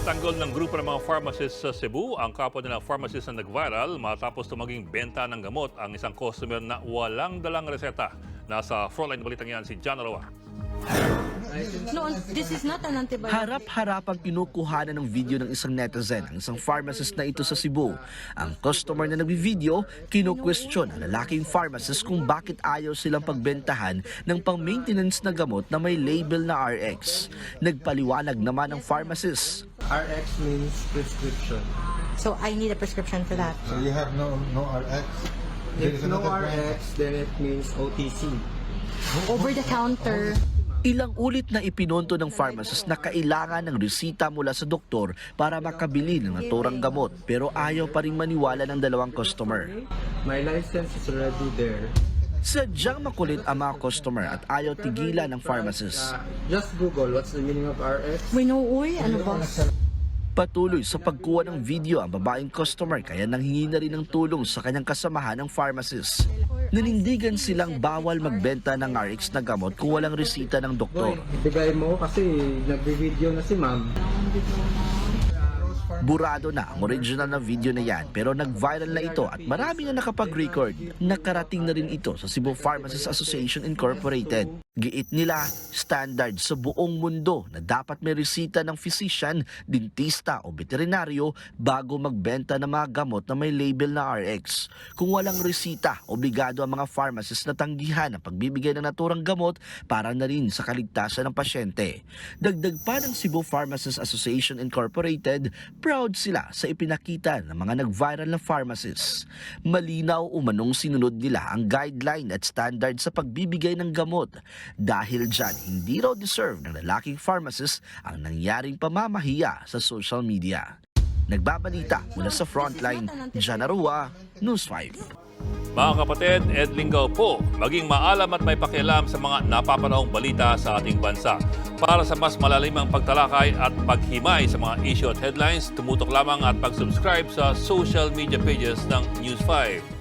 Natanggol ng grupo ng mga pharmacists sa Cebu ang kapwa nilang pharmacist na nag-viral matapos tumaging benta ng gamot ang isang customer na walang dalang reseta. Nasa frontline balitang yan si John Arawa. No, this is not an antibiotic. Harap-harapang kinukuhanan ng video ng isang netizen ang isang pharmacist na ito sa Cebu. Ang customer na nagbi-video, kinu-question ang lalaking pharmacist kung bakit ayaw silang pagbentahan ng pang-maintenance na gamot na may label na RX. Nagpaliwanag naman ang pharmacist. RX means prescription. So I need a prescription for that. So you have no RX? There If is no another brand. RX, then it means OTC. Over the counter. Ilang ulit na ipinonto ng pharmacist na kailangan ng resita mula sa doktor para makabili ng naturang gamot, pero ayaw pa rin maniwala ng dalawang customer. My license is already there. Sadyang makulit ang mga customer at ayaw tigilan ng pharmacist. Just Google what's the meaning of RX. We know, uy, ano ba? Patuloy sa pagkuha ng video ang babaeng customer kaya nanghingi na rin ng tulong sa kanyang kasamahan ng pharmacist. Nanindigan silang bawal magbenta ng RX na gamot kung walang resita ng doktor. Bigay mo kasi nagbi-video na si ma'am. Burado na ang original na video na yan pero nag-viral na ito at marami na nakapag-record. Nakarating na rin ito sa Cebu Pharmacists Association Incorporated. Giit nila, standard sa buong mundo na dapat may resita ng physician, dentista o veterinaryo bago magbenta ng mga gamot na may label na RX. Kung walang resita, obligado ang mga pharmacists na tanggihan ang pagbibigay ng naturang gamot para na rin sa kaligtasan ng pasyente. Dagdag pa ng Cebu Pharmacists Association Incorporated, proud sila sa ipinakita ng mga nag-viral na pharmacists. Malinaw umanong sinunod nila ang guideline at standard sa pagbibigay ng gamot. Dahil dyan, hindi raw deserve ng lalaking pharmacist ang nangyaring pamamahiya sa social media. Nagbabalita mula sa Frontline, John Arua, News 5. Mga kapatid, Ed Lingaw po, maging maalam at may pakialam sa mga napapanahong balita sa ating bansa. Para sa mas malalimang pagtalakay at paghimay sa mga issue at headlines, tumutok lamang at pag-subscribe sa social media pages ng News 5.